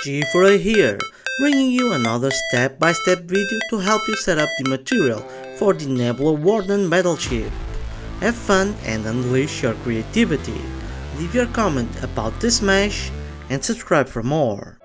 𝘂4𝘼 here, bringing you another step-by-step video to help you set up the material for the Nebula Warden battleship. Have fun and unleash your creativity. Leave your comment about this mesh and subscribe for more.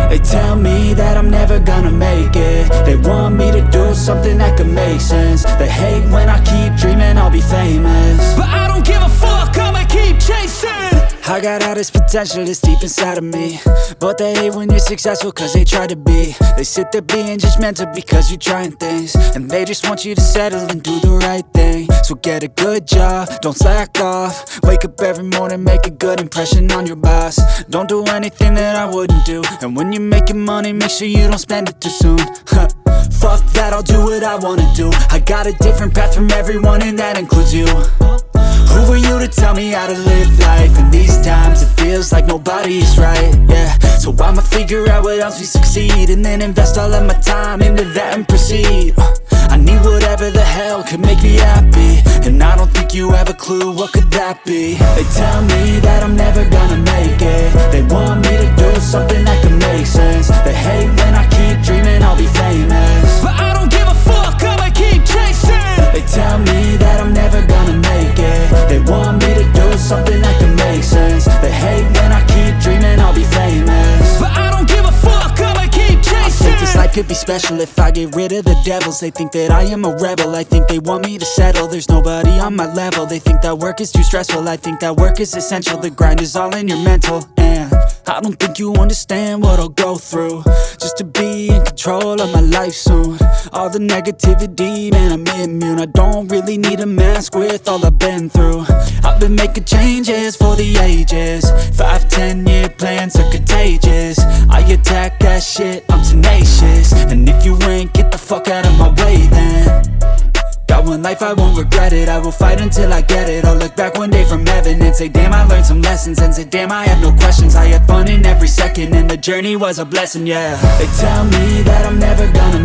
They tell me that I'm never gonna make it. They want me to do something that could make sense. They hate when I keep dreaming I'll be famous, but I don't give a fuck, I'ma keep chasing. I got all this potential that's deep inside of me, but they hate when you're successful cause they try to be. They sit there being judgmental because you're trying things, and they just want you to settle and do the right thing. So get a good job, don't slack off. Wake up every morning, make a good impression on your boss. Don't do anything that I wouldn't do, and when you're making money, make sure you don't spend it too soon. Fuck that, I'll do what I wanna do. I got a different path from everyone and that includes you. Who are you to tell me how to live life? In these times it feels like nobody's right, yeah. So I'ma figure out what else we succeed, and then invest all of my time into that and proceed. I need whatever the hell could make me happy, and I don't think you have a clue what could that be. They tell me that I'm never gonna make it. They want me to do something that could make sense. They hate when I keep dreaming I'll be famous, but I don't give a fuck, I'ma keep chasing. They tell me that I'm never gonna make it. They want me to do something that could make sense. They hate when I keep dreaming I'll be famous, but I don't give a fuck, I'ma keep chasing. I think this life could be special if I get rid of the devils. They think that I am a rebel, I think they want me to settle. There's nobody on my level. They think that work is too stressful, I think that work is essential. The grind is all in your mental, and I don't think you understand what I'll go through just to be in control of my life soon. All the negativity, man, I'm immune. I don't really need a mask with all I've been through. I've been making changes for the ages. 5-10 year plans are contagious. I attack that shit, I'm tenacious. And if you ain't, get the fuck out of my way then. Got one life, I won't regret it. I will fight until I get it. I'll look back one day from heaven and say damn, I learned some lessons. And say damn, I had no questions. I had fun in every second, and the journey was a blessing, yeah. They tell me that I'm never gonna